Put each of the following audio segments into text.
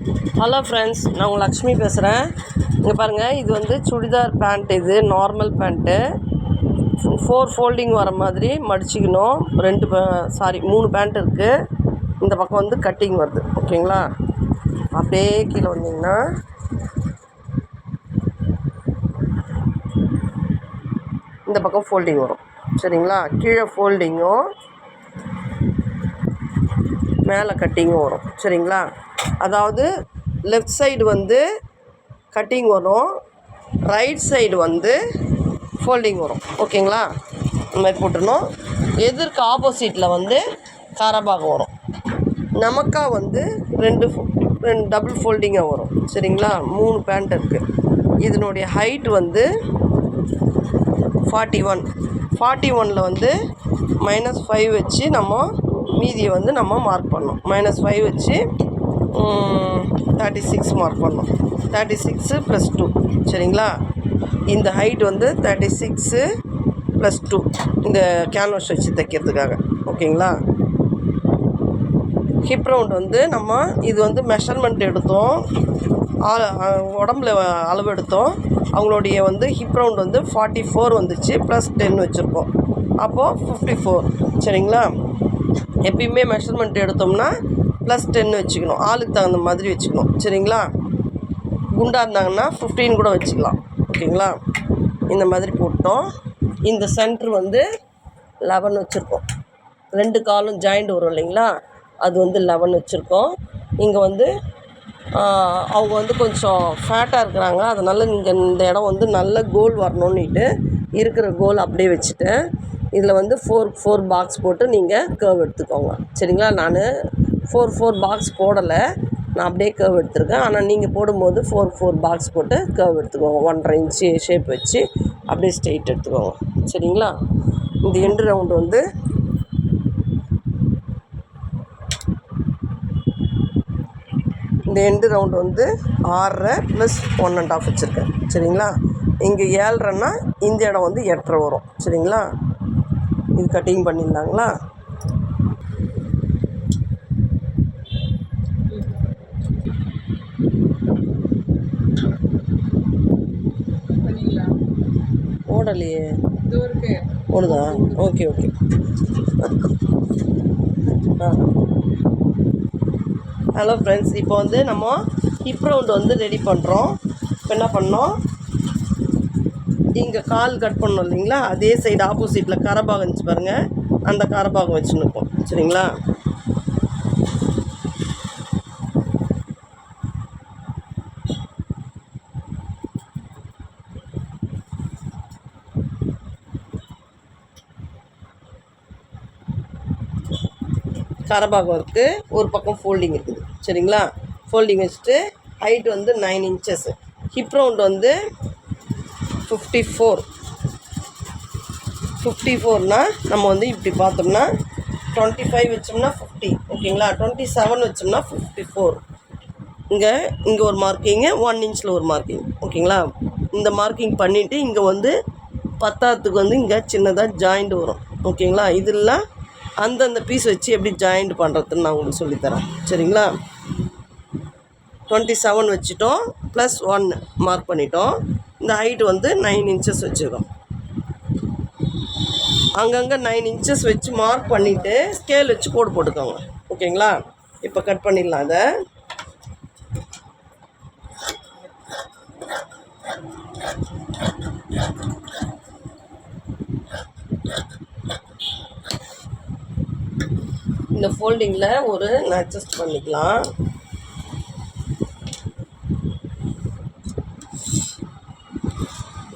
Hello friends, நான் உங்கள் லக்ஷ்மி பேசுகிறேன். இங்கே பாருங்கள், இது வந்து சுடிதார் பேண்ட். இது நார்மல் பேண்ட்டு. 4 ஃபோல்டிங் வர மாதிரி மடிச்சிக்கணும். 3 பேண்ட் இருக்குது. இந்த பக்கம் வந்து கட்டிங் வருது. ஓகேங்களா? அப்படியே கீழே வந்தீங்கன்னா இந்த பக்கம் ஃபோல்டிங் வரும். சரிங்களா? கீழே ஃபோல்டிங்கும் மேலே கட்டிங்கும் வரும். சரிங்களா? அதாவது லெஃப்ட் சைடு வந்து கட்டிங் வரும், ரைட் சைடு வந்து ஃபோல்டிங் வரும். ஓகேங்களா? இந்த மாதிரி போட்டுடணும். எதிர்க்கு ஆப்போசிட்டில் வந்து காரபாகம் வரும். நமக்கா வந்து ரெண்டு டபுள் ஃபோல்டிங்காக வரும். சரிங்களா? 3 பேண்ட் இருக்குது. இதனுடைய ஹைட் வந்து 41 வந்து -5 வச்சு நம்ம மீதியை வந்து நம்ம மார்க் பண்ணோம். -5 வச்சு 36 மார்க் பண்ணோம். 36 + 2. சரிங்களா? இந்த ஹைட் வந்து 36 + 2 இந்த கேன்வாஸ் வச்சு தைக்கிறதுக்காக. ஓகேங்களா? ஹிப் ரவுண்ட் வந்து நம்ம இது வந்து மெஷர்மெண்ட் எடுத்தோம், உடம்புல அளவு எடுத்தோம். அவங்களுடைய வந்து ஹிப் ரவுண்ட் வந்து 44 வந்துச்சு, +10 வச்சுருக்கோம். அப்போது 54. சரிங்களா? எப்பயுமே மெஷர்மெண்ட் எடுத்தோம்னா +10 வச்சுக்கணும். ஆளுக்கு தகுந்த மாதிரி வச்சுக்கணும். சரிங்களா? குண்டாக இருந்தாங்கன்னா 15 கூட வச்சுக்கலாம். ஓகேங்களா? இந்த மாதிரி போட்டோம். இந்த சென்ட்ரு வந்து 11 வச்சுருக்கோம். 2 காலும் ஜாயிண்ட் வரும் இல்லைங்களா? அது வந்து 11 வச்சுருக்கோம். இங்கே வந்து அவங்க வந்து கொஞ்சம் ஃபேட்டாக இருக்கிறாங்க. அதனால் நீங்கள் இந்த இடம் வந்து நல்ல கோல் வரணுன்னுட்டு இருக்கிற கோல் அப்படியே வச்சுட்டேன். இதில் வந்து 4 பாக்ஸ் போட்டு நீங்கள் கர்வ் எடுத்துக்கோங்க. சரிங்களா? நான் 4 பாக்ஸ் போடலை, நான் அப்படியே கர்வ் எடுத்துருக்கேன். ஆனால் நீங்கள் போடும்போது 4 பாக்ஸ் போட்டு கர்வ் எடுத்துக்கோங்க. 1.5 இன்ச்சு ஷேப் வச்சு அப்படியே ஸ்ட்ரெயிட் எடுத்துக்கோங்க. சரிங்களா? இந்த எண்டு ரவுண்டு வந்து இந்த எண்டு ரவுண்டு வந்து 6.5 + 1.5 வச்சுருக்கேன். சரிங்களா? இங்கே 7.5ன்னா இந்த இடம் வந்து 8.5 வரும். சரிங்களா? இது கட்டிங் பண்ணியிருந்தாங்களா? ஓடலையே, ஓடுதா? ஓகே. ஹலோ ஃப்ரெண்ட்ஸ், இப்போ வந்து நம்ம ஹிப் ரவுண்டு வந்து ரெடி பண்ணுறோம். இப்போ என்ன பண்ணோம், இங்கே கால் கட் பண்ணோம் இல்லைங்களா? அதே சைடு ஆப்போசிட்டில் காரபாகம் இருந்துச்சு பாருங்கள், அந்த காரபாகம் வச்சுன்னுப்போம். சரிங்களா? காரபாகம் இருக்குது, ஒரு பக்கம் ஃபோல்டிங் இருக்குது. சரிங்களா? ஃபோல்டிங் வச்சுட்டு ஹைட் வந்து 9 இன்ச்சஸ். ஹிப் ரவுண்ட் வந்து 54னா நம்ம வந்து இப்படி பார்த்தோம்னா 25 வச்சோம்னா 50. ஓகேங்களா? 27 வச்சோம்னா 54. இங்கே ஒரு மார்க்கிங்கு, 1 இன்ச்சில் ஒரு மார்க்கிங். ஓகேங்களா? இந்த மார்க்கிங் பண்ணிவிட்டு இங்கே வந்து 10த்துக்கு வந்து இங்கே சின்னதாக ஜாயிண்ட் வரும். ஓகேங்களா? இதெல்லாம் அந்தந்த பீஸ் வச்சு எப்படி ஜாயிண்ட் பண்ணுறதுன்னு நான் உங்களுக்கு சொல்லித்தரேன். சரிங்களா? 27 வச்சுட்டோம், +1 மார்க் பண்ணிட்டோம். இந்த ஹைட் வந்து 9 இன்ச்சஸ் வச்சுருக்கோம். அங்கங்கே 9 இன்ச்சஸ் வச்சு மார்க் பண்ணிவிட்டு ஸ்கேல் வச்சு கோடு போட்டுக்கோங்க. ஓகேங்களா? இப்போ கட் பண்ணிடலாம். அதை இந்த ஃபோல்டிங்கில் அட்ஜஸ்ட் பண்ணிக்கலாம்.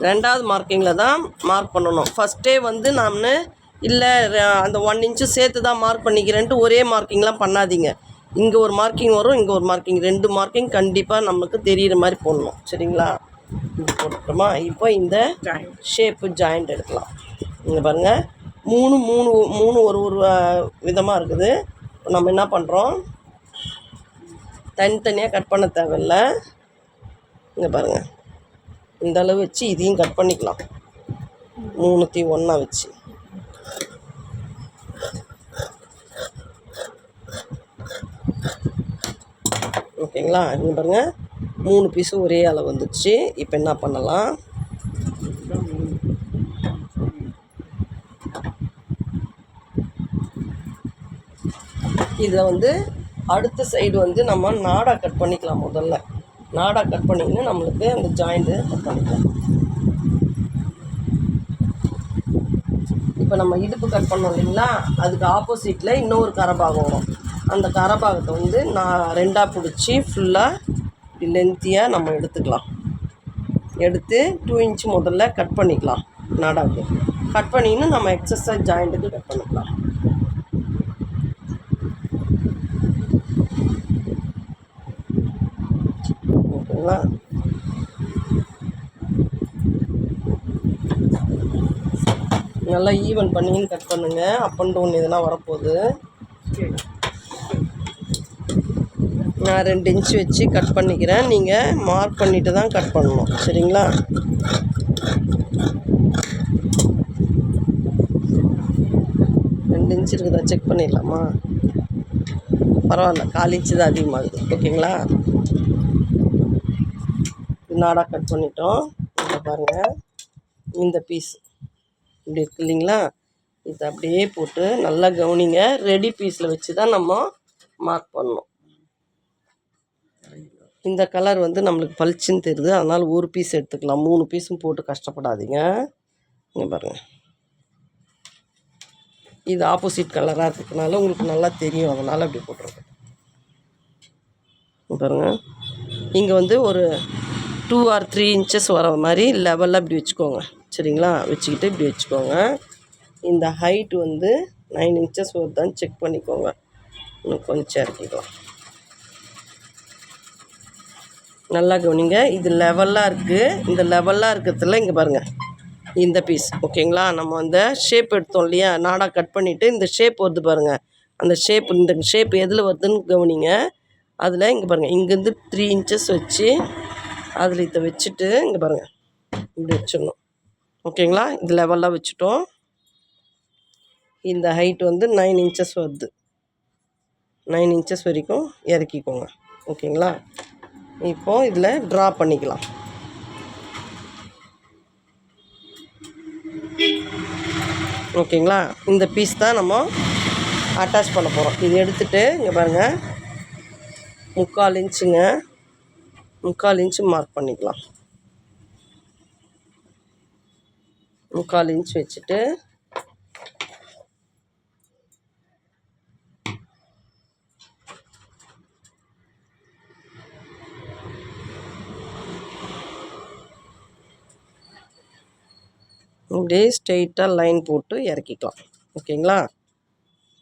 ரெண்டாவது மார்க்கிங்கில் தான் மார்க் பண்ணணும். ஃபஸ்ட்டே வந்து நான் இல்லை அந்த 1 இன்ச்சு சேர்த்து தான் மார்க் பண்ணிக்கிறேன்ட்டு ஒரே மார்க்கிங்லாம் பண்ணாதீங்க. இங்கே ஒரு மார்க்கிங் வரும், இங்கே ஒரு மார்க்கிங், 2 மார்க்கிங் கண்டிப்பாக நமக்கு தெரிகிற மாதிரி போடணும். சரிங்களா? இது போட்டுட்டோமா? இப்போ இந்த ஷேப்பு ஜாயிண்ட் எடுக்கலாம். இங்கே பாருங்கள், மூணு ஒரு விதமாக இருக்குது. இப்போ நம்ம என்ன பண்ணுறோம், தனித்தனியாக கட் பண்ண தேவையில்லை. இங்கே பாருங்கள், இந்த அளவு வச்சு இதையும் கட் பண்ணிக்கலாம். 3த்தையும் ஒன்றா வச்சு ஓகேங்களா? இங்கே பாருங்கள் 3 பீஸும் ஒரே அளவு வந்துடுச்சு. இப்போ என்ன பண்ணலாம், இதை வந்து அடுத்த சைடு வந்து நம்ம நாடா கட் பண்ணிக்கலாம். முதல்ல நாடா கட் பண்ணிங்கன்னா நம்மளுக்கு அந்த ஜாயிண்ட்டு கட் பண்ணிக்கலாம். இப்போ நம்ம இடுப்பு கட் பண்ணோம் இல்லைங்களா, அதுக்கு ஆப்போசிட்டில் இன்னொரு கரைபாகம் வரும். அந்த கரைபாகத்தை வந்து நான் 2ஆக பிடிச்சி ஃபுல்லாக லென்த்தியாக நம்ம எடுத்துக்கலாம். எடுத்து 2 இன்ச் முதல்ல கட் பண்ணிக்கலாம். நாடாவுக்கு கட் பண்ணின்னு நம்ம எக்ஸசைஸ் ஜாயிண்ட்டுக்கு கட் பண்ணிக்கலாம். ஓகேங்களா? நல்லா ஈவன் பண்ணி கட் பண்ணுங்கள். அப் அண்ட் டவுன் இதெல்லாம் வரப்போகுது. நான் 2 இன்ச் வச்சு கட் பண்ணிக்கிறேன். நீங்கள் மார்க் பண்ணிவிட்டு தான் கட் பண்ணணும். சரிங்களா? ரெண்டு இன்ச் இருக்குதா செக் பண்ணிடலாமா? பரவாயில்ல, 1/4 இன்ச்சு தான் அதிகமாகுது. ஓகேங்களா? நாடாக கட் பண்ணிட்டோம். இதை பாருங்கள், இந்த பீஸ் இப்படி இருக்கு இல்லைங்களா, இதை அப்படியே போட்டு நல்லா கவனிங்க. ரெடி பீஸில் வச்சு தான் நம்ம மார்க் பண்ணணும். இந்த கலர் வந்து நம்மளுக்கு பளிச்சுன்னு தெரியுது, அதனால் ஒரு பீஸ் எடுத்துக்கலாம். 3 பீஸும் போட்டு கஷ்டப்படாதீங்க. இங்கே பாருங்கள், இது ஆப்போசிட் கலராக இருக்கிறதுனால உங்களுக்கு நல்லா தெரியும், அதனால் அப்படி போட்டுருக்கேன். பாருங்கள், இங்கே வந்து ஒரு 2 or 3 inches வர மாதிரி லெவலில் இப்படி வச்சுக்கோங்க. சரிங்களா? வச்சுக்கிட்டு இப்படி வச்சுக்கோங்க. இந்த ஹைட் வந்து 9 inches வருதான்னு செக் பண்ணிக்கோங்க. இன்னும் கொஞ்சம் இறக்கிக்கலாம். நல்லா கவனிங்க, இது லெவலாக இருக்குது. இந்த லெவலாக இருக்கிறதுல இங்கே பாருங்கள், இந்த பீஸ் ஓகேங்களா, நம்ம அந்த ஷேப் எடுத்தோம் இல்லையா, நாடாக கட் பண்ணிவிட்டு இந்த ஷேப் வருது பாருங்கள். அந்த ஷேப், இந்த ஷேப் எதில் வருதுன்னு கவனிங்க. அதில் இங்கே பாருங்கள், இங்கேருந்து 3 inches வச்சு அதில் இதை வச்சுட்டு இங்கே பாருங்கள் இப்படி வச்சிடணும். ஓகேங்களா? இது லெவலாக வச்சுட்டோம். இந்த ஹைட் வந்து 9 inches வருது. 9 inches வரைக்கும் இறக்கிக்கோங்க. ஓகேங்களா? இப்போது இதில் ட்ரா பண்ணிக்கலாம். ஓகேங்களா? இந்த பீஸ் தான் நம்ம அட்டாச் பண்ண போகிறோம். இது எடுத்துகிட்டு இங்கே பாருங்கள், 3/4 இன்ச்சுங்க, 3/4 இன்ச்சு மார்க் பண்ணிக்கலாம். 3/4 இன்ச் வச்சுட்டு இப்படியே ஸ்ட்ரெயிட்டாக லைன் போட்டு இறக்கிக்கலாம். ஓகேங்களா?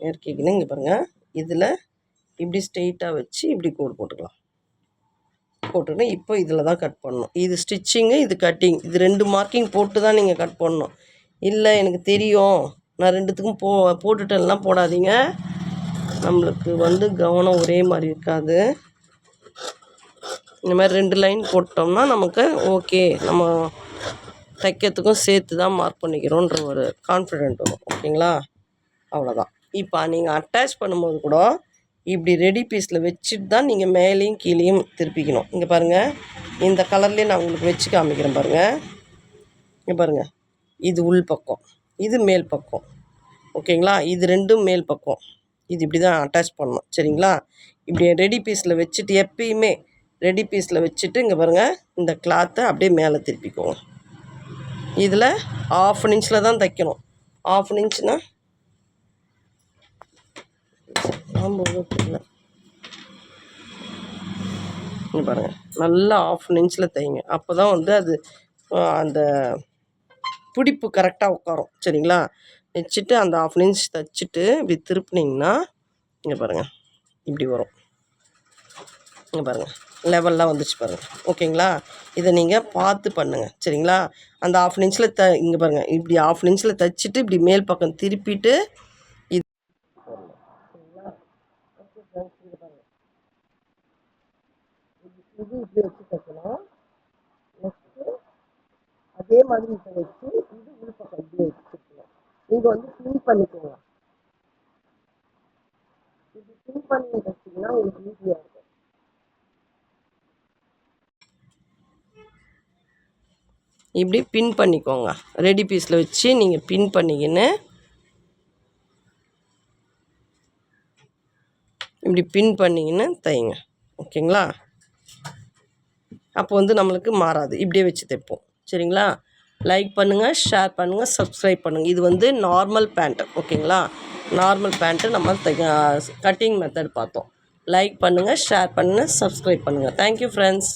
இறக்கிக்கின்னு இங்கே பாருங்கள், இதில் இப்படி ஸ்ட்ரெயிட்டாக வச்சு இப்படி கோடு போட்டுக்கலாம். போட்டுன்னு இப்போ இதில் தான் கட் பண்ணணும். இது ஸ்டிச்சிங்கு, இது கட்டிங், இது 2 மார்க்கிங் போட்டு தான் நீங்கள் கட் பண்ணணும். இல்லை எனக்கு தெரியும் நான் 2த்துக்கும் போட்டுட்டேன்லாம் போடாதீங்க. நம்மளுக்கு வந்து கவனம் ஒரே மாதிரி இருக்காது. இந்த மாதிரி 2 லைன் போட்டோம்னா நமக்கு ஓகே, நம்ம தைக்கிறதுக்கும் சேர்த்து தான் மார்க் பண்ணிக்கிறோன்ற ஒரு கான்ஃபிடென்ட் வரும். ஓகேங்களா? அவ்வளோதான். இப்போ நீங்கள் அட்டாச் பண்ணும்போது கூட இப்படி ரெடி பீஸில் வச்சுட்டு தான் நீங்கள் மேலேயும் கீழேயும் திருப்பிக்கணும். இங்கே பாருங்கள், இந்த கலர்லேயே நான் உங்களுக்கு வச்சு காமிக்கிறேன் பாருங்கள். இங்கே பாருங்கள், இது உள் பக்கம், இது மேல் பக்கம். ஓகேங்களா? இது 2ம் மேல் பக்கம். இது இப்படி தான் அட்டாச் பண்ணணும். சரிங்களா? இப்படி ரெடி பீஸில் வச்சுட்டு, எப்பயுமே ரெடி பீஸில் வச்சுட்டு இங்கே பாருங்கள், இந்த கிளாத்தை அப்படியே மேலே திருப்பிக்கோங்க. இதில் 1/2 இன்ச்சில் தான் தைக்கணும். 1/2 இன்ச்னால் இங்கே பாருங்கள், நல்லா 1/2 இன்ச்சில் தைங்க. அப்போ தான் வந்து அது அந்த பிடிப்பு கரெக்டாக உட்காரும். சரிங்களா? வச்சுட்டு அந்த 1/2 இன்ச் தைச்சிட்டு இப்படி திருப்பினீங்கன்னா இங்கே பாருங்கள் இப்படி வரும். இங்கே பாருங்கள், லெவல்லாம் வந்துச்சு பாருங்கள். ஓகேங்களா? இதை நீங்கள் பார்த்து பண்ணுங்கள். சரிங்களா? அந்த 1/2 இன்ச்சில் இங்கே பாருங்கள், இப்படி 1/2 இன்ச்சில் தைச்சிட்டு இப்படி மேல் பக்கம் திருப்பிட்டு இது இப்படி வச்சு தைக்கணும். நெக்ஸ்ட்டு அதே மாதிரி இதை வச்சு இது உள் பக்கம் இப்படி வச்சுக்கணும். நீங்கள் வந்து பின் பண்ணிக்கோங்க. இப்படி பின் பண்ணி தைச்சிங்கன்னா உங்களுக்கு ஈஸியாக இருக்கும். இப்படி பின் பண்ணிக்கோங்க. ரெடி பீஸில் வச்சு நீங்கள் பின் பண்ணிக்கின்னு இப்படி பின் பண்ணிக்கின்னு தைங்க. ஓகேங்களா? அப்போ வந்து நம்மளுக்கு மாறாது. இப்படியே வச்சு தைப்போம். சரிங்களா? லைக் பண்ணுங்கள், ஷேர் பண்ணுங்கள், சப்ஸ்கிரைப் பண்ணுங்கள். இது வந்து நார்மல் பேண்ட்டு. ஓகேங்களா? நார்மல் பேண்ட்டு நம்ம கட்டிங் மெத்தட் பார்த்தோம். லைக் பண்ணுங்கள், ஷேர் பண்ணுங்கள், சப்ஸ்கிரைப் பண்ணுங்கள். Thank you friends.